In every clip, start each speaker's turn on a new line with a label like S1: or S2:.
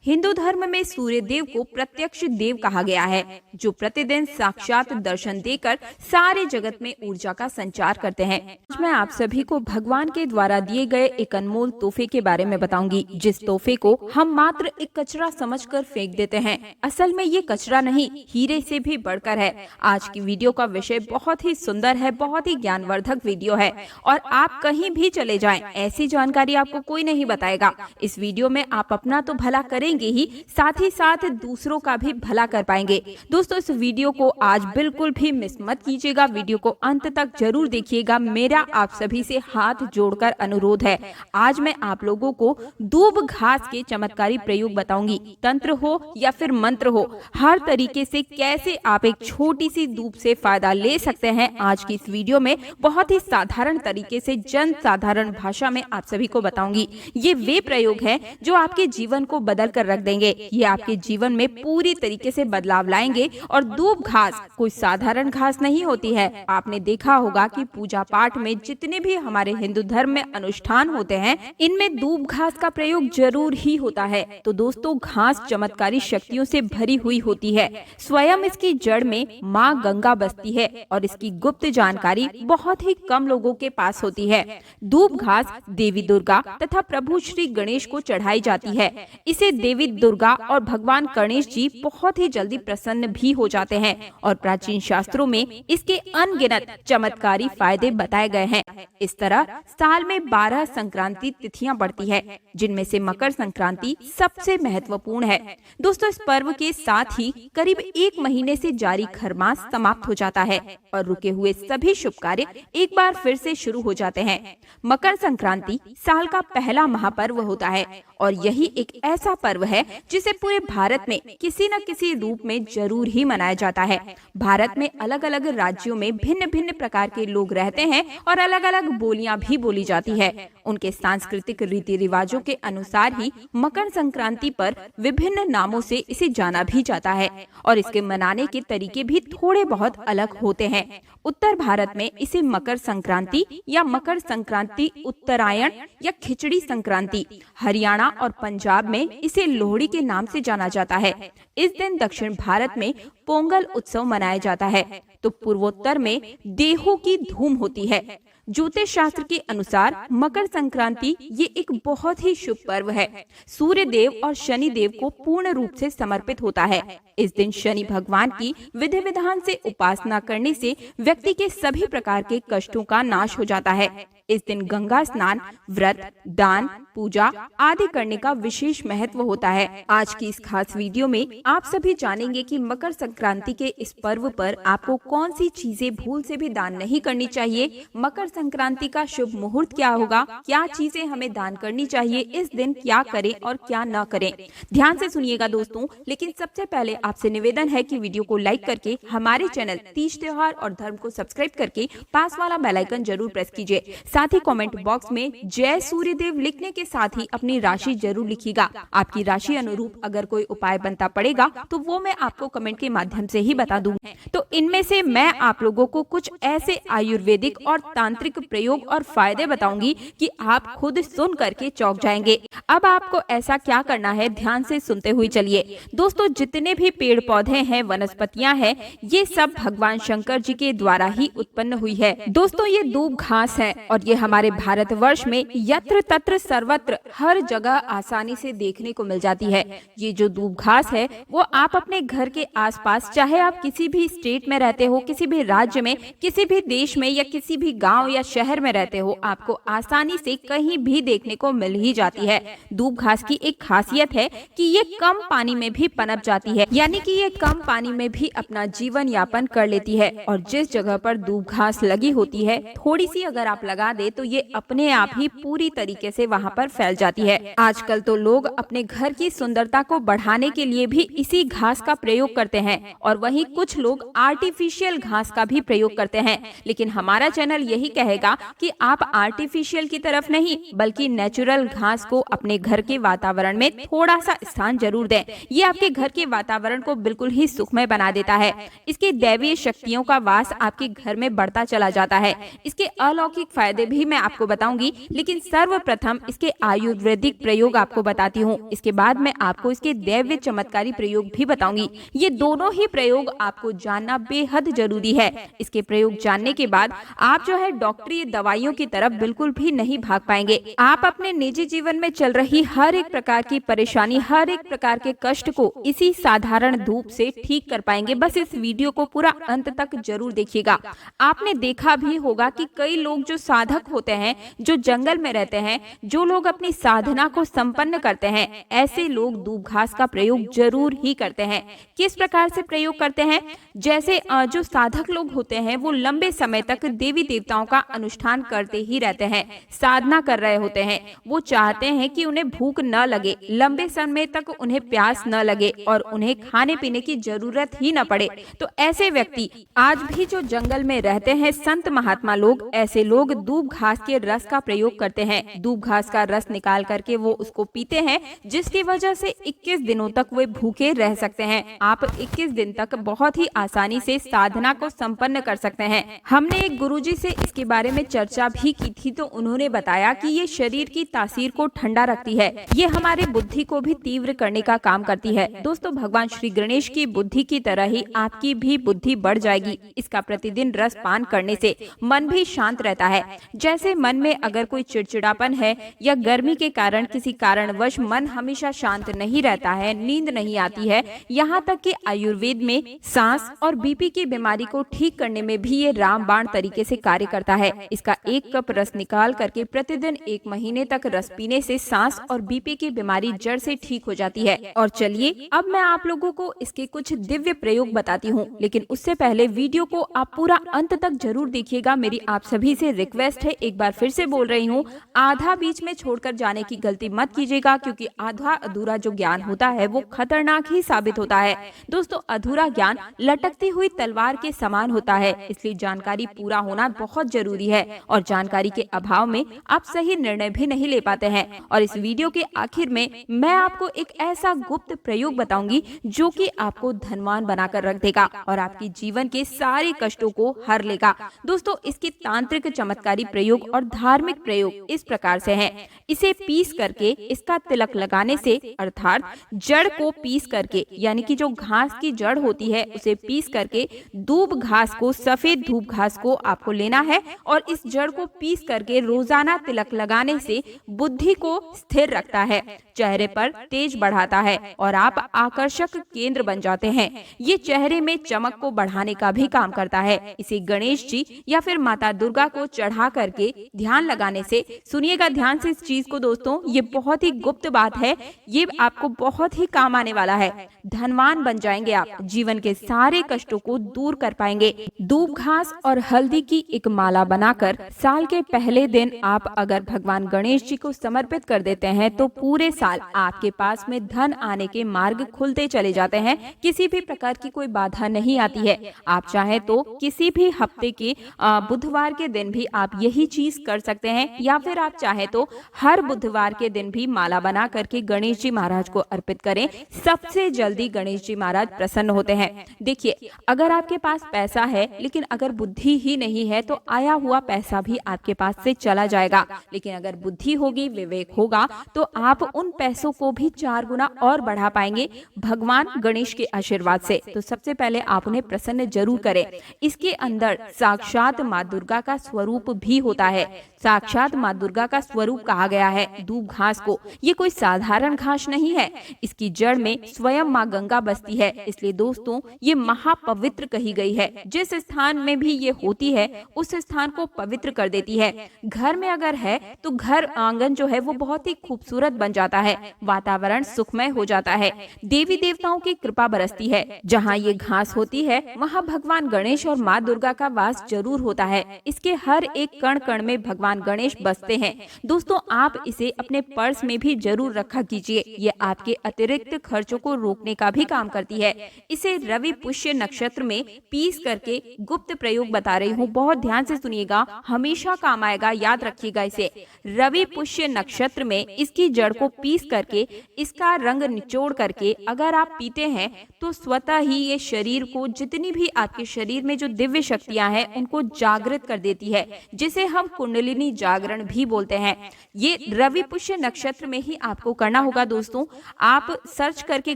S1: हिंदू धर्म में सूर्य देव को प्रत्यक्ष देव कहा गया है, जो प्रतिदिन साक्षात दर्शन देकर सारे जगत में ऊर्जा का संचार करते हैं। आज मैं आप सभी को भगवान के द्वारा दिए गए एक अनमोल तोहफे के बारे में बताऊंगी, जिस तोहफे को हम मात्र एक कचरा समझकर फेंक देते हैं। असल में ये कचरा नहीं, हीरे से भी बढ़कर है। आज की वीडियो का विषय बहुत ही सुंदर है, बहुत ही ज्ञानवर्धक वीडियो है और आप कहीं भी चले जाएं, ऐसी जानकारी आपको कोई नहीं बताएगा। इस वीडियो में आप अपना तो भला करेंगे ही साथ दूसरों का भी भला कर पाएंगे। दोस्तों, इस वीडियो को आज बिल्कुल भी मिस मत कीजिएगा, वीडियो को अंत तक जरूर देखिएगा। मेरा आप सभी से हाथ जोड़कर अनुरोध है, आज मैं आप लोगों को दूब घास के चमत्कारी प्रयोग बताऊंगी। तंत्र हो या फिर मंत्र हो, हर तरीके से कैसे आप एक छोटी सी दूब से फायदा ले सकते हैं, आज की इस वीडियो में बहुत ही साधारण तरीके से जन साधारण भाषा में आप सभी को बताऊंगी। ये वे प्रयोग हैं जो आपके जीवन को बदल कर रख देंगे। ये आपके जीवन में पूरी तरीके से बदलाव लाएंगे। और दूब घास कोई साधारण घास नहीं होती है। आपने देखा होगा कि पूजा पाठ में जितने भी हमारे हिंदू धर्म में अनुष्ठान होते हैं, इनमें दूब घास का प्रयोग जरूर ही होता है। तो दोस्तों, घास चमत्कारी शक्तियों से भरी हुई होती है। स्वयं इसकी जड़ में माँ गंगा बसती है और इसकी गुप्त जानकारी बहुत ही कम लोगों के पास होती है। दूब घास देवी दुर्गा तथा प्रभु श्री गणेश को चढ़ाई जाती है। इसे देवी दुर्गा और भगवान गणेश जी बहुत ही जल्दी प्रसन्न भी हो जाते हैं और प्राचीन शास्त्रों में इसके अनगिनत चमत्कारी फायदे बताए गए हैं। इस तरह साल में 12 संक्रांति तिथियां पड़ती है, जिनमें से मकर संक्रांति सबसे महत्वपूर्ण है। दोस्तों, इस पर्व के साथ ही करीब 1 महीने से जारी खरमास समाप्त हो जाता है और रुके हुए सभी शुभ कार्य एक बार फिर से शुरू हो जाते हैं। मकर संक्रांति साल का पहला महापर्व होता है और यही एक ऐसा पर्व है जिसे पूरे भारत में किसी न किसी रूप में जरूर ही मनाया जाता है। भारत में अलग अलग राज्यों में भिन्न भिन्न प्रकार के लोग रहते हैं और अलग अलग बोलियां भी बोली जाती है। उनके सांस्कृतिक रीति रिवाजों के अनुसार ही मकर संक्रांति पर विभिन्न नामों से इसे जाना भी जाता है और इसके मनाने के तरीके भी थोड़े बहुत अलग होते हैं। उत्तर भारत में इसे मकर संक्रांति या मकर संक्रांति उत्तरायण या खिचड़ी संक्रांति, हरियाणा और पंजाब में इसे लोहड़ी के नाम से जाना जाता है। इस दिन दक्षिण भारत में पोंगल उत्सव मनाया जाता है, तो पूर्वोत्तर में देहू की धूम होती है। ज्योतिष शास्त्र के अनुसार मकर संक्रांति ये एक बहुत ही शुभ पर्व है। सूर्य देव और शनि देव को पूर्ण रूप से समर्पित होता है। इस दिन शनि भगवान की विधि विधान से उपासना करने से व्यक्ति के सभी प्रकार के कष्टों का नाश हो जाता है। इस दिन गंगा स्नान, व्रत, दान, पूजा आदि करने का विशेष महत्व होता है। आज की इस खास वीडियो में आप सभी जानेंगे कि मकर संक्रांति के इस पर्व पर आपको कौन सी चीजें भूल से भी दान नहीं करनी चाहिए, मकर संक्रांति का शुभ मुहूर्त क्या होगा, क्या चीजें हमें दान करनी चाहिए, इस दिन क्या करें और क्या न करें। ध्यान से सुनिएगा दोस्तों, लेकिन सबसे पहले आपसे निवेदन है कि वीडियो को लाइक करके हमारे चैनल तीज त्योहार और धर्म को सब्सक्राइब करके पास वाला बेल आइकन जरूर प्रेस कीजिए। साथ ही कमेंट बॉक्स में जय सूर्य देव लिखने के साथ ही अपनी राशि जरूर लिखिएगा। आपकी राशि अनुरूप अगर कोई उपाय बनता पड़ेगा तो वो मैं आपको कमेंट के माध्यम से ही बता दूं। तो इनमें से मैं आप लोगों को कुछ ऐसे आयुर्वेदिक और तांत्रिक प्रयोग और फायदे बताऊंगी कि आप खुद सुन करके चौंक जाएंगे। अब आपको ऐसा क्या करना है, ध्यान से सुनते हुए चलिए। दोस्तों, जितने भी पेड़ पौधे हैं, वनस्पतियां हैं, ये सब भगवान शंकर जी के द्वारा ही उत्पन्न हुई है। दोस्तों, ये दूब घास है और ये हमारे भारतवर्ष में यत्र तत्र सर्वत्र हर जगह आसानी से देखने को मिल जाती है। ये जो दूब घास है वो आप अपने घर के आसपास, चाहे आप किसी भी स्टेट में रहते हो, किसी भी राज्य में, किसी भी देश में या किसी भी गांव या शहर में रहते हो, आपको आसानी से कहीं भी देखने को मिल ही जाती है। दूब घास की एक खासियत है कि ये कम पानी में भी पनप जाती है, यानी कि ये कम पानी में भी अपना जीवन यापन कर लेती है और जिस जगह पर दूब घास लगी होती है, थोड़ी सी अगर आप लगा दे तो ये अपने आप ही पूरी तरीके से वहाँ पर फैल जाती है। आजकल तो लोग अपने घर की सुंदरता को बढ़ाने के लिए भी इसी घास का प्रयोग करते हैं और वहीं कुछ लोग आर्टिफिशियल घास का भी प्रयोग करते हैं, लेकिन हमारा चैनल यही कहेगा कि आप आर्टिफिशियल की तरफ नहीं बल्कि नेचुरल घास को अपने घर के वातावरण में थोड़ा सा स्थान जरूर दें। ये आपके घर के वातावरण को बिल्कुल ही सुखमय बना देता है। इसके दैवीय शक्तियों का वास आपके घर में बढ़ता चला जाता है। इसके अलौकिक फायदे भी मैं आपको बताऊंगी, लेकिन सर्वप्रथम इसके आयुर्वेदिक प्रयोग आपको बताती हूँ। इसके बाद मैं आपको इसके दैवीय चमत्कारी प्रयोग भी बताऊंगी। ये दोनों ही प्रयोग आपको जानना बेहद जरूरी है। इसके प्रयोग जानने के बाद आप जो है डॉक्टरी दवाइयों की तरफ बिल्कुल भी नहीं भाग पाएंगे। आप अपने निजी जीवन में चल रही हर एक प्रकार की परेशानी, हर एक प्रकार के कष्ट को इसी साधारण धूप से ठीक कर पाएंगे। बस इस वीडियो को पूरा अंत तक जरूर देखिएगा। आपने देखा भी होगा कि कई लोग जो साधक होते हैं, जो जंगल में रहते हैं, जो लोग अपनी साधना को संपन्न करते हैं, ऐसे लोग दूब घास का प्रयोग जरूर ही करते हैं। किस प्रकार से प्रयोग करते हैं? जैसे जो साधक लोग होते हैं वो लंबे समय तक देवी देवताओं का अनुष्ठान करते ही रहते हैं, साधना कर रहे होते हैं। वो चाहते हैं कि उन्हें भूख न लगे, लंबे समय तक उन्हें प्यास न लगे और उन्हें खाने पीने की जरूरत ही न पड़े। तो ऐसे व्यक्ति आज भी जो जंगल में रहते हैं, संत महात्मा लोग, ऐसे लोग दूब घास के रस का प्रयोग करते हैं। दूब घास का रस निकाल करके वो उसको पीते हैं, जिसकी वजह से 21 दिनों तक वे भूखे रह सकते हैं। आप 21 दिन तक बहुत ही आसानी से साधना को संपन्न कर सकते हैं। हमने एक गुरुजी से इसके बारे में चर्चा भी की थी, तो उन्होंने बताया कि ये शरीर की तासीर को ठंडा रखती है, ये हमारे बुद्धि को भी तीव्र करने का काम करती है। दोस्तों, भगवान श्री गणेश की बुद्धि की तरह ही आपकी भी बुद्धि बढ़ जाएगी। इसका प्रतिदिन रस पान करने से मन भी शांत रहता है। जैसे मन में अगर कोई चिड़चिड़ापन है या गर्मी के कारण किसी कारणवश मन हमेशा शांत नहीं रहता है, नींद नहीं आती है, यहाँ तक कि आयुर्वेद में सांस और बीपी की बीमारी को ठीक करने में भी ये रामबाण तरीके से कार्य करता है। इसका 1 कप रस निकाल करके प्रतिदिन 1 महीने तक रस पीने से सांस और बीपी की बीमारी जड़ से ठीक हो जाती है। और चलिए अब मैं आप लोगों को इसके कुछ दिव्य प्रयोग बताती हूँ, लेकिन उससे पहले वीडियो को आप पूरा अंत तक जरूर देखिएगा। मेरी आप सभी से रिक्वेस्ट है, एक बार फिर से बोल रही हूँ, आधा बीच में छोड़कर जाने की गलती मत कीजिएगा, क्योंकि आधा अधूरा जो ज्ञान होता है वो खतरनाक ही साबित होता है। दोस्तों, अधूरा ज्ञान लटकती हुई तलवार के समान होता है, इसलिए जानकारी पूरा होना बहुत जरूरी है और जानकारी के अभाव में आप सही निर्णय भी नहीं ले पाते हैं। और इस वीडियो के आखिर में मैं आपको एक ऐसा गुप्त प्रयोग बताऊंगी जो कि आपको धनवान बनाकर रख देगा और आपके जीवन के सारे कष्टों को हर लेगा। दोस्तों, इसके तांत्रिक चमत्कारी प्रयोग और धार्मिक प्रयोग इस प्रकार से हैं। इसे पीस करके इसका तिलक लगाने से, अर्थात जड़ को पीस करके, यानी कि जो घास की जड़ होती है उसे पीस करके दूब घास को, सफेद दूब घास को आपको लेना है और इस जड़ को पीस करके रोजाना तिलक लगाने से बुद्धि को स्थिर रखता है, चेहरे पर तेज बढ़ाता है और आप आकर्षक केंद्र बन जाते हैं। ये चेहरे में चमक को बढ़ाने का भी काम करता है। इसे गणेश जी या फिर माता दुर्गा को चढ़ा करके ध्यान लगाने से, सुनिएगा ध्यान से इस चीज को दोस्तों, ये बहुत ही गुप्त बात है, ये आपको बहुत ही काम आने वाला है। धनवान बन जाएंगे आप, जीवन के सारे कष्टों को दूर कर पाएंगे। दूब घास और हल्दी की एक माला बनाकर साल के पहले दिन आप अगर भगवान गणेश जी को समर्पित कर देते हैं तो पूरे साल आपके पास में धन आने के मार्ग खुलते चले जाते हैं। किसी भी प्रकार की कोई बाधा नहीं आती है। आप चाहे तो किसी भी हफ्ते के बुधवार के दिन भी आप यही चीज कर सकते हैं, या फिर आप चाहे तो हर बुधवार के दिन भी माला बना करके गणेश जी महाराज को अर्पित करें। सबसे जल्दी गणेश जी महाराज प्रसन्न होते हैं। देखिए, अगर आपके पास पैसा है लेकिन अगर बुद्धि ही नहीं है तो आया हुआ पैसा भी आपके पास से चला जाएगा, लेकिन अगर बुद्धि होगी, विवेक होगा, तो आप उन पैसों को भी 4 गुना और बढ़ा पाएंगे भगवान गणेश के आशीर्वाद से। तो सबसे पहले आप उन्हें प्रसन्न जरूर करें। इसके अंदर साक्षात माँ दुर्गा का स्वरूप भी होता है। साक्षात माँ दुर्गा का स्वरूप कहा गया है दूब घास को। ये कोई साधारण घास नहीं है, इसकी जड़ में स्वयं माँ गंगा बसती है, इसलिए दोस्तों ये महापवित्र कही गई है। जिस स्थान में भी ये होती है उस स्थान को पवित्र कर देती है। घर में अगर है तो घर आंगन जो है वो बहुत ही खूबसूरत बन जाता है, वातावरण सुखमय हो जाता है, देवी देवताओं की कृपा बरसती है। जहाँ ये घास होती है वहाँ भगवान गणेश और माँ दुर्गा का वास जरूर होता है। इसके हर एक कण कण में भगवान गणेश बसते हैं। दोस्तों, आप इसे अपने पर्स में भी जरूर रखा कीजिए, ये आपके अतिरिक्त खर्चों को रोकने का भी काम करती है। इसे रवि पुष्य नक्षत्र में पीस करके गुप्त प्रयोग बता रही हूँ, बहुत ध्यान से सुनिए। सुनिएगा, हमेशा काम आएगा, याद रखिएगा इसे। रवि पुष्य नक्षत्र में इसकी जड़ को पीस करके इसका रंग निचोड़ करके अगर आप पीते हैं तो स्वतः ही ये शरीर को, जितनी भी आपके शरीर में जो दिव्य शक्तियां हैं उनको जागृत कर देती है, जिसे हम कुंडलिनी जागरण भी बोलते हैं। ये रवि पुष्य नक्षत्र में ही आपको करना होगा दोस्तों। आप सर्च करके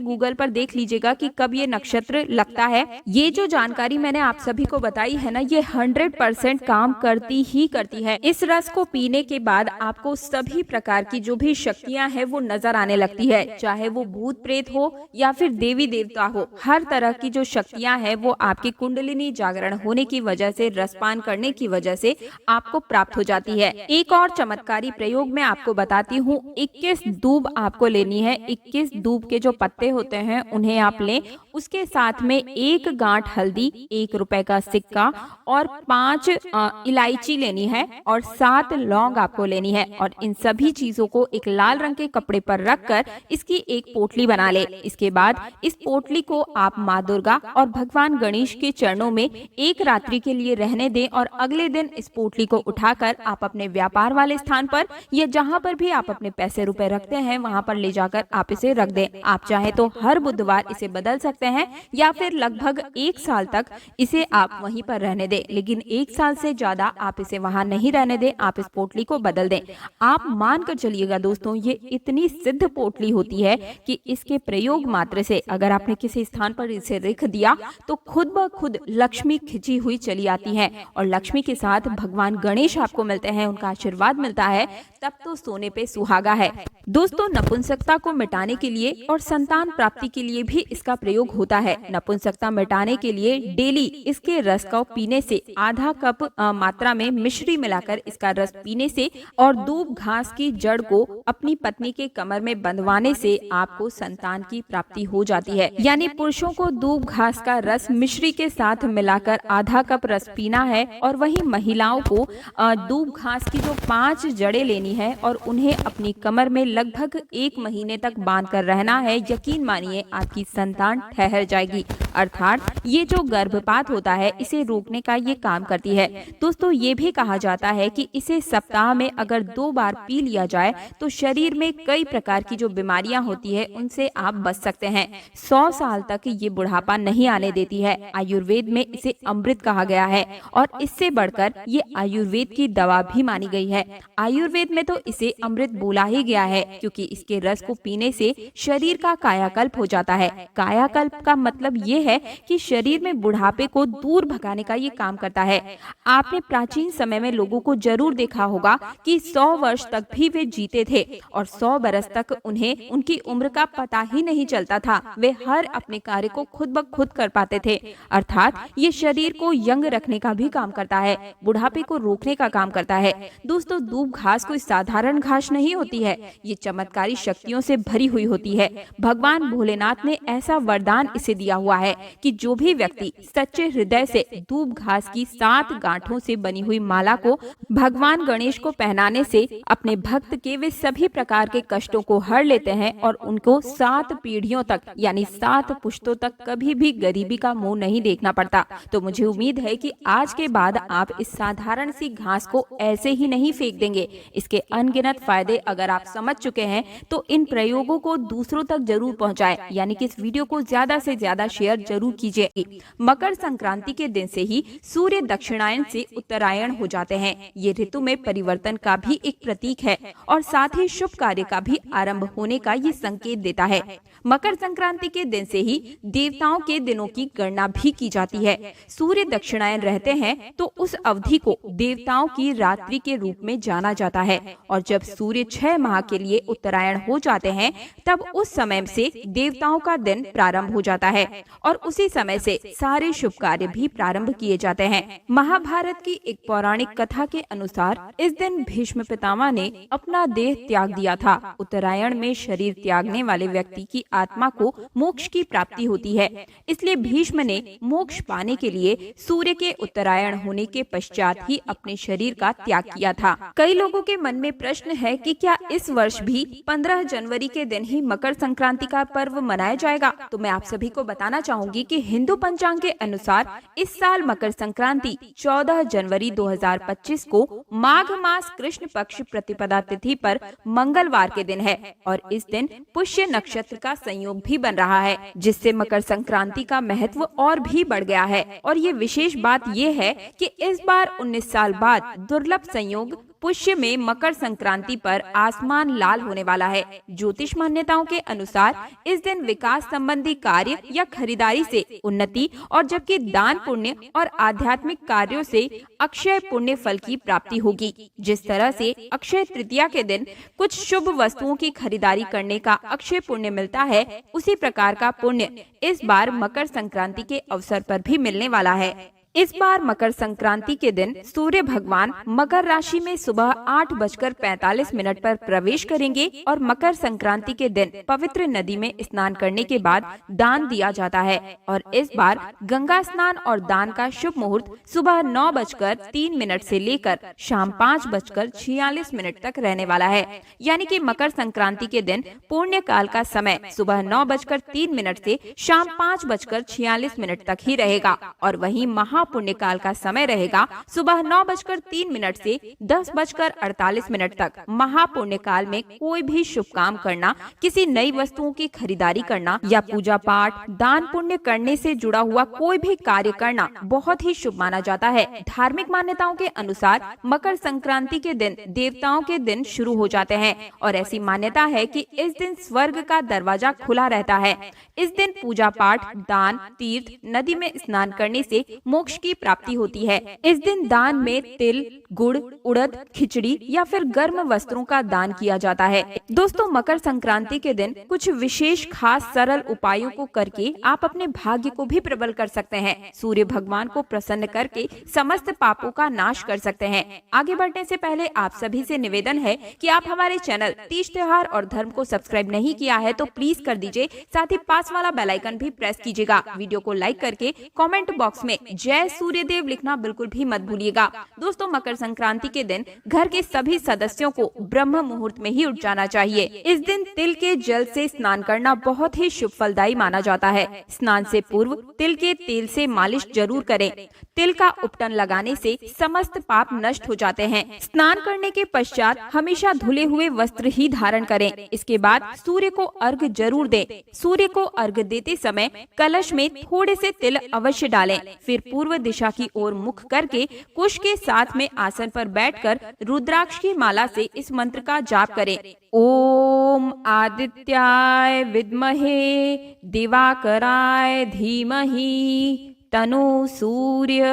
S1: गूगल पर देख लीजिएगा कि कब ये नक्षत्र लगता है। ये जो जानकारी मैंने आप सभी को बताई है ना, ये 100% काम करती ही करती है। इस रस को पीने के बाद आपको सभी प्रकार की जो भी शक्तियां हैं वो नजर आने लगती है, चाहे वो भूत प्रेत हो या फिर देवी देवता हो। हर तरह की जो शक्तियां हैं वो आपकी कुंडलिनी जागरण होने की वजह से, रसपान करने की वजह से आपको प्राप्त हो जाती है। एक और चमत्कारी प्रयोग मैं आपको बताती हूँ। 21 दूब आपको लेनी है। 21 दूब के जो पत्ते होते हैं उन्हें आप लें। उसके साथ में 1 गांठ हल्दी, 1 रुपए का सिक्का और 5 इलायची लेनी है और 7 लौंग आपको लेनी है। और इन सभी चीजों को एक लाल रंग के कपड़े पर रखकर इसकी एक पोटली बना ले। इसके बाद इस पोटली को आप माँ दुर्गा और भगवान गणेश के चरणों में एक रात्रि के लिए रहने दें और अगले दिन इस पोटली को उठाकर आप अपने व्यापार वाले स्थान पर या जहाँ पर भी आप अपने पैसे रुपए रखते हैं वहाँ पर ले जाकर आप इसे रख दें। आप चाहे तो हर बुधवार इसे बदल सकते हैं या फिर लगभग 1 साल तक इसे आप वहीं पर रहने दें, लेकिन 1 साल से ज्यादा आप इसे वहां नहीं रहने दें। आप इस पोटली को बदल दें। आप मान कर चलिएगा दोस्तों, ये इतनी सिद्ध पोटली होती है कि इसके प्रयोग मात्र से अगर आपने किसी स्थान पर इसे रख दिया तो खुद ब खुद लक्ष्मी खिंची हुई चली आती है और लक्ष्मी के साथ भगवान गणेश आपको मिलते हैं, उनका आशीर्वाद मिलता है। तब तो सोने पे सुहागा है दोस्तों। नपुंसकता को मिटाने के लिए और संतान प्राप्ति के लिए भी इसका प्रयोग होता है। नपुंसकता मिटाने के लिए डेली इसके रस को पीने से, आधा कप मात्रा में मिश्री मिलाकर इसका रस पीने से और दूब घास की जड़ को अपनी पत्नी के कमर में बंधवाने से आपको संतान की प्राप्ति हो जाती है। यानी पुरुषों को दूब घास का रस मिश्री के साथ मिलाकर आधा कप रस पीना है और वहीं महिलाओं को दूब घास की जो 5 जड़ें लेनी है और उन्हें अपनी कमर में लगभग 1 महीने तक बांध कर रहना है। यकीन मानिए आपकी संतान ठहर जाएगी, अर्थात ये जो गर्भपात होता है इसे रोकने का ये काम करती है। दोस्तों ये भी कहा जाता है कि इसे सप्ताह में अगर 2 बार पी लिया जाए तो शरीर में कई प्रकार की जो बीमारियां होती है उनसे आप बच सकते हैं। 100 साल तक ये बुढ़ापा नहीं आने देती है। आयुर्वेद में इसे अमृत कहा गया है और इससे बढ़कर ये आयुर्वेद की दवा भी मानी गई है। आयुर्वेद में तो इसे अमृत बोला ही गया है क्योंकि इसके रस को पीने से शरीर का कायाकल्प हो जाता है। कायाकल्प का मतलब ये है कि शरीर में बुढ़ापे को दूर भगाने का ये काम करता है। आपने प्राचीन समय में लोगों को जरूर देखा होगा कि 100 वर्ष तक भी वे जीते थे और 100 बरस तक उन्हें उनकी उम्र का पता ही नहीं चलता था। वे हर अपने कार्य को खुद ब खुद कर पाते थे। अर्थात ये शरीर को यंग रखने का भी काम करता है, बुढ़ापे को रोकने का काम करता है। दोस्तों दूब घास कोई साधारण घास नहीं होती है, ये चमत्कारी शक्तियों से भरी हुई होती है। भगवान भोलेनाथ ने ऐसा वरदान इसे दिया हुआ है कि जो भी व्यक्ति सच्चे हृदय से दूब घास की 7 गांठों से बनी हुई माला को भगवान गणेश को पहनाने से अपने भक्त के वे सभी प्रकार के कष्टों को हर लेते हैं और उनको 7 पीढ़ियों तक यानी 7 पुश्तों तक कभी भी गरीबी का मुंह नहीं देखना पड़ता। तो मुझे उम्मीद है कि आज के बाद आप इस साधारण सी घास को ऐसे ही नहीं फेंक देंगे। इसके अनगिनत फायदे अगर आप समझ चुके हैं तो इन प्रयोगों को दूसरों तक जरूर पहुंचाएं, यानी कि इस वीडियो को ज्यादा से ज्यादा शेयर जरूर कीजिए। मकर संक्रांति के दिन से ही सूर्य दक्षिणायन से उत्तरायण हो जाते हैं। ये ऋतु में परिवर्तन का भी एक प्रतीक है और साथ ही शुभ कार्य का भी आरंभ होने का ये संकेत देता है। मकर संक्रांति के दिन से ही देवताओं के दिनों की गणना भी की जाती है। सूर्य दक्षिणायन रहते हैं तो उस अवधि को देवताओं की रात्रि के रूप में जाना जाता है और जब सूर्य 6 माह के लिए उत्तरायण हो जाते हैं तब उस समय से देवताओं का दिन प्रारंभ हो जाता है और उसी समय से सारे शुभ कार्य भी प्रारंभ किए जाते हैं। महाभारत की एक पौराणिक कथा के अनुसार इस दिन भीष्म पितामह ने अपना देह त्याग दिया था। उत्तरायण में शरीर त्यागने वाले व्यक्ति की आत्मा को मोक्ष की प्राप्ति होती है। इसलिए भीष्म ने मोक्ष पाने के लिए सूर्य के उत्तरायण होने के पश्चात ही अपने शरीर का त्याग किया था। कई लोगों के मन में प्रश्न है कि क्या इस वर्ष भी 15 जनवरी के दिन ही मकर संक्रांति का पर्व मनाया जाएगा? तो मैं आप सभी को बताना चाहूंगी कि हिंदू पंचांग के अनुसार इस साल मकर संक्रांति 14 जनवरी 2025 को माघ मास कृष्ण पक्ष प्रतिपदा तिथि पर मंगलवार के दिन है और इस दिन पुष्य नक्षत्र का संयोग भी बन रहा है, जिससे मकर संक्रांति का महत्व और भी बढ़ गया है। और ये विशेष बात ये है कि इस बार 19 साल बाद दुर्लभ संयोग पुष्य में मकर संक्रांति पर आसमान लाल होने वाला है। ज्योतिष मान्यताओं के अनुसार इस दिन विकास संबंधी कार्य या खरीदारी से उन्नति और जबकि दान पुण्य और आध्यात्मिक कार्यों से अक्षय पुण्य फल की प्राप्ति होगी। जिस तरह से अक्षय तृतीया के दिन कुछ शुभ वस्तुओं की खरीदारी करने का अक्षय पुण्य मिलता है, उसी प्रकार का पुण्य इस बार मकर संक्रांति के अवसर पर भी मिलने वाला है। इस बार मकर संक्रांति के दिन सूर्य भगवान मकर राशि में सुबह 8:45 पर प्रवेश करेंगे और मकर संक्रांति के दिन पवित्र नदी में स्नान करने के बाद दान दिया जाता है। और इस बार गंगा स्नान और दान का शुभ मुहूर्त सुबह 9:03 से लेकर शाम 5:46 तक रहने वाला है। यानी कि मकर संक्रांति के दिन पुण्य काल का समय सुबह 9:03 से शाम 5:46 तक ही रहेगा और वहीं पुण्य काल का समय रहेगा सुबह 9:03 से 10:48 तक। महापुण्य काल में कोई भी शुभ काम करना, किसी नई वस्तुओं की खरीदारी करना या पूजा पाठ दान पुण्य करने से जुड़ा हुआ कोई भी कार्य करना बहुत ही शुभ माना जाता है। धार्मिक मान्यताओं के अनुसार मकर संक्रांति के दिन देवताओं के दिन शुरू हो जाते हैं और ऐसी मान्यता है कि इस दिन स्वर्ग का दरवाजा खुला रहता है। इस दिन पूजा पाठ दान तीर्थ नदी में स्नान करने से मोक्ष की प्राप्ति होती है। इस दिन दान में तिल गुड़ उड़द खिचड़ी या फिर गर्म वस्त्रों का दान किया जाता है। दोस्तों, मकर संक्रांति के दिन कुछ विशेष खास सरल उपायों को करके आप अपने भाग्य को भी प्रबल कर सकते हैं। सूर्य भगवान को प्रसन्न करके समस्त पापों का नाश कर सकते हैं। आगे बढ़ने से पहले आप सभी से निवेदन है कि आप हमारे चैनल तीज त्योहार और धर्म को सब्सक्राइब नहीं किया है तो प्लीज कर दीजिए, साथ ही पास वाला बेल आइकन भी प्रेस कीजिएगा। वीडियो को लाइक करके कमेंट बॉक्स में जय सूर्यदेव लिखना बिल्कुल भी मत भूलिएगा। दोस्तों, मकर संक्रांति के दिन घर के सभी सदस्यों को ब्रह्म मुहूर्त में ही उठ जाना चाहिए। इस दिन तिल के जल से स्नान करना बहुत ही शुभ फलदायी माना जाता है। स्नान से पूर्व तिल के तेल से मालिश जरूर करें। तिल का उपटन लगाने से समस्त पाप नष्ट हो जाते हैं। स्नान करने के पश्चात हमेशा धुले हुए वस्त्र ही धारण करें। इसके बाद सूर्य को अर्घ्य जरूर दें। सूर्य को अर्घ्य देते समय कलश में थोड़े से तिल अवश्य डालें। फिर पूर्व दिशा की ओर मुख करके कुश के साथ में आसन पर बैठकर रुद्राक्ष की माला से इस मंत्र का जाप करें। ओम आदित्याय विद्महे दिवाकराय धीमहि तनु सूर्य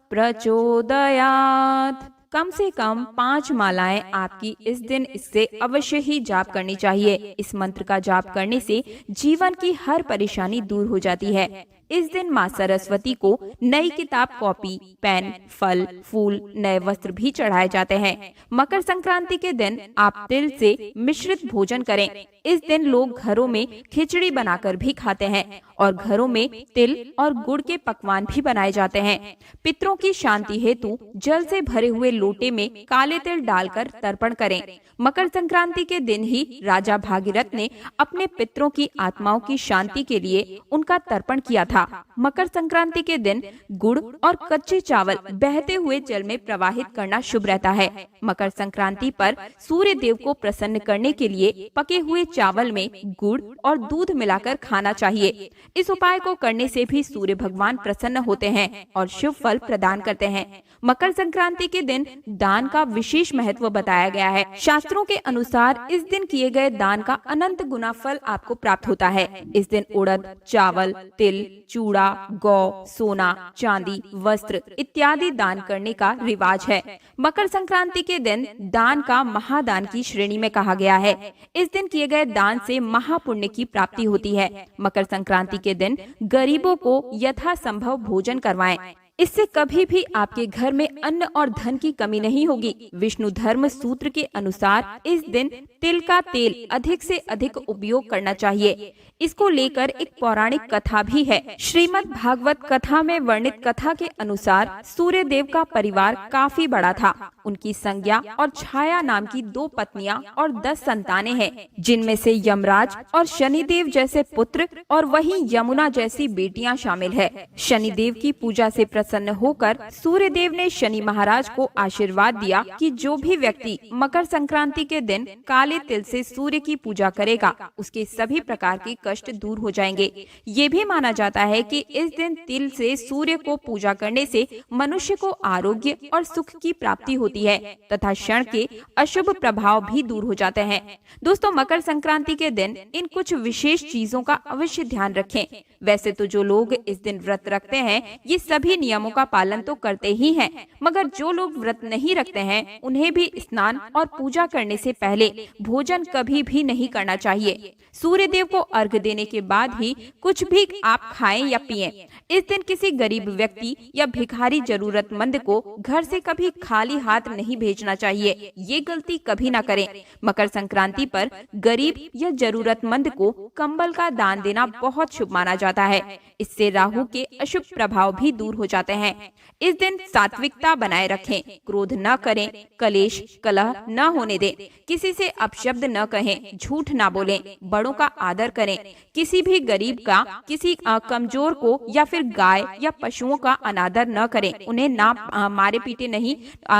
S1: प्रचोदयात्। कम से कम 5 मालाएं आपकी इस दिन इससे अवश्य ही जाप करनी चाहिए। इस मंत्र का जाप करने से जीवन की हर परेशानी दूर हो जाती है। इस दिन माँ सरस्वती को नई किताब कॉपी पेन फल फूल नए वस्त्र भी चढ़ाए जाते हैं। मकर संक्रांति के दिन आप तिल से मिश्रित भोजन करें। इस दिन लोग घरों में खिचड़ी बनाकर भी खाते हैं और घरों में तिल और गुड़ के पकवान भी बनाए जाते हैं। पितरों की शांति हेतु जल से भरे हुए लोटे में काले तिल डालकर तर्पण करें। मकर संक्रांति के दिन ही राजा भागीरथ ने अपने पितरों की आत्माओं की शांति के लिए उनका तर्पण किया था। मकर संक्रांति के दिन गुड़ और कच्चे चावल बहते हुए जल में प्रवाहित करना शुभ रहता है। मकर संक्रांति पर सूर्य देव को प्रसन्न करने के लिए पके हुए चावल में गुड़ और दूध मिलाकर खाना चाहिए। इस उपाय को करने से भी सूर्य भगवान प्रसन्न होते हैं और शुभ फल प्रदान करते हैं। मकर संक्रांति के दिन दान का विशेष महत्व बताया गया है। शास्त्रों के अनुसार इस दिन किए गए दान का अनंत गुना फल आपको प्राप्त होता है। इस दिन उड़द चावल तिल चूड़ा गौ सोना चांदी वस्त्र इत्यादि दान करने का रिवाज है। मकर संक्रांति के दिन दान का महादान की श्रेणी में कहा गया है। इस दिन किए गए दान से महापुण्य की प्राप्ति होती है। मकर संक्रांति के दिन गरीबों को यथासंभव भोजन करवाएं। इससे कभी भी आपके घर में अन्न और धन की कमी नहीं होगी। विष्णु धर्म सूत्र के अनुसार इस दिन तिल का तेल अधिक से अधिक उपयोग करना चाहिए। इसको लेकर एक पौराणिक कथा भी है। श्रीमद् भागवत कथा में वर्णित कथा के अनुसार सूर्य देव का परिवार काफी बड़ा था। उनकी संज्ञा और छाया नाम की 2 पत्नियां और 10 संतानें हैं, जिनमें से यमराज और शनिदेव जैसे पुत्र और वहीं यमुना जैसी बेटियां शामिल है। शनिदेव की पूजा से प्रसन्न होकर सूर्य देव ने शनि महाराज को आशीर्वाद दिया कि जो भी व्यक्ति मकर संक्रांति के दिन काले तिल से सूर्य की पूजा करेगा, उसके सभी प्रकार के कष्ट दूर हो जाएंगे। ये भी माना जाता है कि इस दिन तिल से सूर्य को पूजा करने से मनुष्य को आरोग्य और सुख की प्राप्ति होती है तथा क्षण के अशुभ प्रभाव भी दूर हो जाते हैं। दोस्तों, मकर संक्रांति के दिन इन कुछ विशेष चीजों का अवश्य ध्यान रखें। वैसे तो जो लोग इस दिन व्रत रखते हैं, ये सभी नियमों का पालन तो करते ही हैं, मगर जो लोग व्रत नहीं रखते हैं, उन्हें भी स्नान और पूजा करने से पहले भोजन कभी भी नहीं करना चाहिए। सूर्य देव को अर्घ्य देने के बाद ही कुछ भी आप खाएं या पिएं। इस दिन किसी गरीब व्यक्ति या भिखारी जरूरतमंद को घर से कभी खाली हाथ नहीं भेजना चाहिए। ये गलती कभी ना करें। मकर संक्रांति पर गरीब या जरूरतमंद को कंबल का दान देना बहुत शुभ माना जाता है। इससे राहु के अशुभ प्रभाव भी दूर हो जाते हैं। इस दिन सात्विकता बनाए रखें, क्रोध न करें, कलेश कलह न होने दें, किसी से अपशब्द न कहें, झूठ न बोलें, बड़ों का आदर करें, किसी भी गरीब का, किसी कमजोर को या फिर गाय या पशुओं का अनादर न करें, उन्हें ना मारे पीटे नहीं,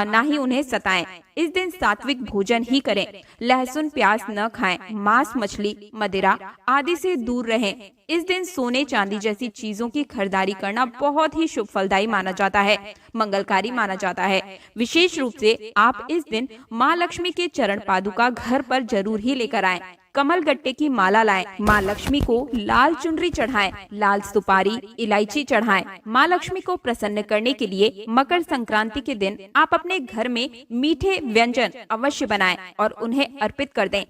S1: ना ही उन्हें सताएं। इस दिन सात्विक भोजन ही करें, लहसुन प्याज न खाएं, मांस मछली मदिरा आदि से दूर रहें। इस दिन सोने चांदी जैसी चीजों की खरीदारी करना बहुत ही शुभ फलदायी माना जाता है, मंगलकारी माना जाता है। विशेष रूप से आप इस दिन माँ लक्ष्मी के चरण पादुका घर पर जरूर ही लेकर आएं। कमल गट्टे की माला लाएं, माँ लक्ष्मी को लाल चुनरी चढ़ाएं, लाल सुपारी इलायची चढ़ाएं। माँ लक्ष्मी को प्रसन्न करने के लिए मकर संक्रांति के दिन आप अपने घर में मीठे व्यंजन अवश्य बनाएं और उन्हें अर्पित कर दें।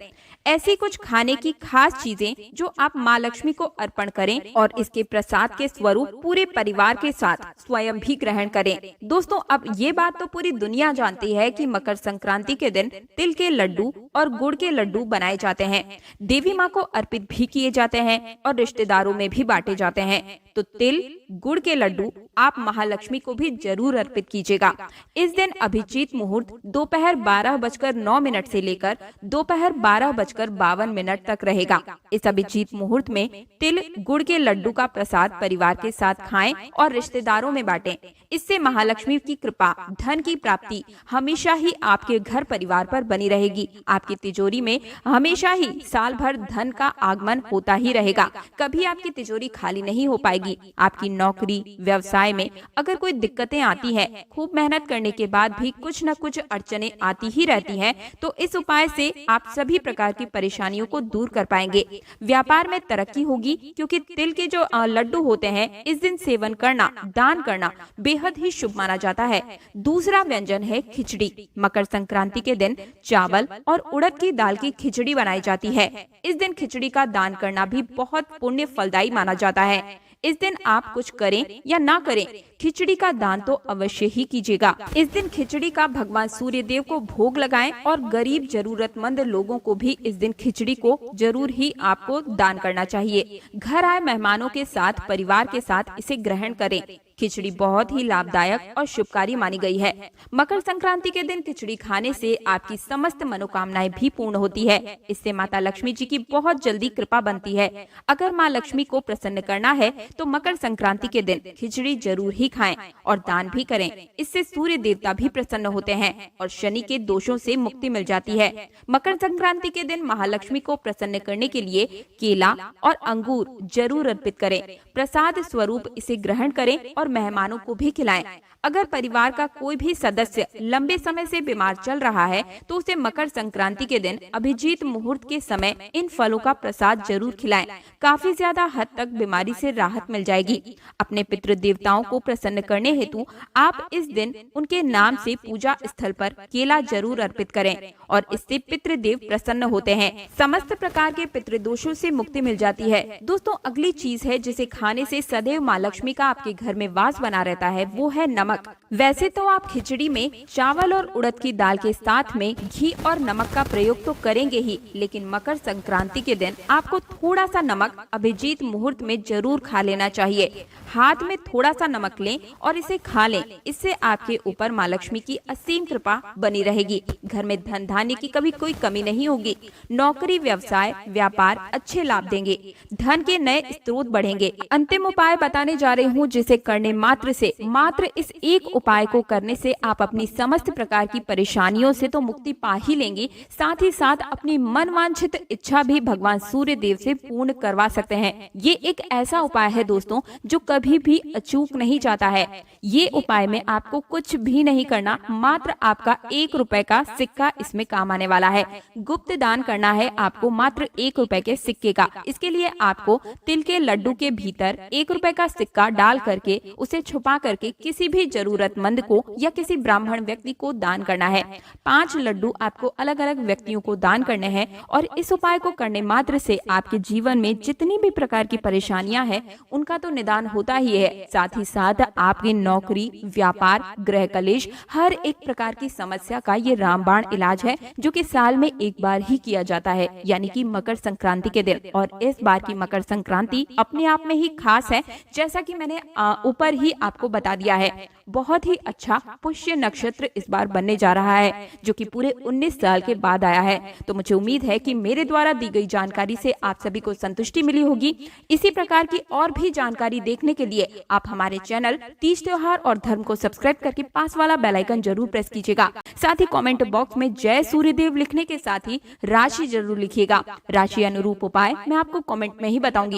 S1: ऐसी कुछ खाने की खास चीजें जो आप माँ लक्ष्मी को अर्पण करें और इसके प्रसाद के स्वरूप पूरे परिवार के साथ स्वयं भी ग्रहण करें। दोस्तों, अब ये बात तो पूरी दुनिया जानती है कि मकर संक्रांति के दिन तिल के लड्डू और गुड़ के लड्डू बनाए जाते हैं, देवी माँ को अर्पित भी किए जाते हैं और रिश्तेदारों में भी बांटे जाते हैं। तो तिल गुड़ के लड्डू आप महालक्ष्मी को भी जरूर अर्पित कीजिएगा। इस दिन अभिजीत मुहूर्त दोपहर 12:09 से लेकर दोपहर 12:52 तक रहेगा। इस अभिजीत मुहूर्त में तिल गुड़ के लड्डू का प्रसाद परिवार के साथ खाएं और रिश्तेदारों में बांटें। इससे महालक्ष्मी की कृपा, धन की प्राप्ति हमेशा ही आपके घर परिवार पर बनी रहेगी। आपकी तिजोरी में हमेशा ही साल भर धन का आगमन होता ही रहेगा। कभी आपकी तिजोरी खाली नहीं हो पाएगी। आपकी नौकरी व्यवसाय में अगर कोई दिक्कतें आती हैं, खूब मेहनत करने के बाद भी कुछ न कुछ अड़चने आती ही रहती हैं, तो इस उपाय से आप सभी प्रकार की परेशानियों को दूर कर पाएंगे। व्यापार में तरक्की होगी, क्योंकि तिल के जो लड्डू होते हैं, इस दिन सेवन करना, दान करना बेहद ही शुभ माना जाता है। दूसरा व्यंजन है खिचड़ी। मकर संक्रांति के दिन चावल और उड़द की दाल की खिचड़ी बनाई जाती है। इस दिन खिचड़ी का दान करना भी बहुत पुण्य फलदायी माना जाता है। इस दिन आप कुछ करें या ना करें, खिचड़ी का दान तो अवश्य ही कीजिएगा। इस दिन खिचड़ी का भगवान सूर्य देव को भोग लगाएं और गरीब जरूरतमंद लोगों को भी इस दिन खिचड़ी को जरूर ही आपको दान करना चाहिए। घर आए मेहमानों के साथ, परिवार के साथ इसे ग्रहण करें। खिचड़ी बहुत ही लाभदायक और शुभकारी मानी गई है। मकर संक्रांति के दिन खिचड़ी खाने से आपकी समस्त मनोकामनाएं भी पूर्ण होती है। इससे माता लक्ष्मी जी की बहुत जल्दी कृपा बनती है। अगर माँ लक्ष्मी को प्रसन्न करना है तो मकर संक्रांति के दिन खिचड़ी जरूर ही खाएं और दान भी करें। इससे सूर्य देवता भी प्रसन्न होते हैं और शनि के दोषों से मुक्ति मिल जाती है। मकर संक्रांति के दिन महालक्ष्मी को प्रसन्न करने के लिए केला और अंगूर जरूर अर्पित करें। प्रसाद स्वरूप इसे ग्रहण करें और मेहमानों को भी खिलाएं। अगर परिवार का कोई भी सदस्य लंबे समय से बीमार चल रहा है तो उसे मकर संक्रांति के दिन अभिजीत मुहूर्त के समय इन फलों का प्रसाद जरूर खिलाएं। काफी ज्यादा हद तक बीमारी से राहत मिल जाएगी। अपने पितृ देवताओं को प्रसन्न करने हेतु आप इस दिन उनके नाम से पूजा स्थल पर केला जरूर अर्पित करें और इससे पितृदेव प्रसन्न होते हैं। समस्त प्रकार के पितृदोषों से मुक्ति मिल जाती है। दोस्तों, अगली चीज है जिसे खाने से सदैव माँ लक्ष्मी का आपके घर में विश्वास बना रहता है वो है नमक। वैसे तो आप खिचड़ी में चावल और उड़द की दाल के साथ में घी और नमक का प्रयोग तो करेंगे ही, लेकिन मकर संक्रांति के दिन आपको थोड़ा सा नमक अभिजीत मुहूर्त में जरूर खा लेना चाहिए। हाथ में थोड़ा सा नमक लें और इसे खा लें। इससे आपके ऊपर माँ लक्ष्मी की असीम कृपा बनी रहेगी। घर में धन धान्य की कभी कोई कमी नहीं होगी। नौकरी, व्यवसाय, व्यापार अच्छे लाभ देंगे। धन के नए स्रोत बढ़ेंगे। अंतिम उपाय बताने जा रही हूँ, जिसे करने मात्र इस एक उपाय को करने से आप अपनी समस्त प्रकार की परेशानियों से तो मुक्ति पा ही लेंगे, साथ ही साथ अपनी मनवांछित इच्छा भी भगवान सूर्य देव से पूर्ण करवा सकते हैं। ये एक ऐसा उपाय है दोस्तों जो कभी भी अचूक नहीं जाता है। ये उपाय में आपको कुछ भी नहीं करना, मात्र आपका 1 रुपए का सिक्का इसमें काम आने वाला है। गुप्त दान करना है आपको मात्र 1 रुपए के सिक्के का। इसके लिए आपको तिल के लड्डू के भीतर 1 रुपए का सिक्का डाल करके उसे छुपा करके किसी भी जरूरतमंद को या किसी ब्राह्मण व्यक्ति को दान करना है। 5 लड्डू आपको अलग अलग व्यक्तियों को दान करने हैं और इस उपाय को करने मात्र से आपके जीवन में जितनी भी प्रकार की परेशानियां हैं उनका तो निदान होता ही है। साथ ही साथ आपकी नौकरी, व्यापार, गृह कलेश, हर एक प्रकार की समस्या का ये रामबाण इलाज है, जो कि साल में एक बार ही किया जाता है, यानी कि मकर संक्रांति के दिन। और इस बार की मकर संक्रांति अपने आप में ही खास है, जैसा कि मैंने ऊपर ही आपको बता दिया है। बहुत ही अच्छा पुष्य नक्षत्र इस बार बनने जा रहा है, जो कि पूरे 19 साल के बाद आया है। तो मुझे उम्मीद है कि मेरे द्वारा दी गई जानकारी से आप सभी को संतुष्टि मिली होगी। इसी प्रकार की और भी जानकारी देखने के लिए आप हमारे चैनल तीज त्योहार और धर्म को सब्सक्राइब करके पास वाला बेल आइकन जरूर प्रेस कीजिएगा। साथ ही कमेंट बॉक्स में जय सूर्यदेव लिखने के साथ ही राशि जरूर लिखिएगा। राशि अनुरूप उपाय मैं आपको कमेंट में ही बताऊंगी।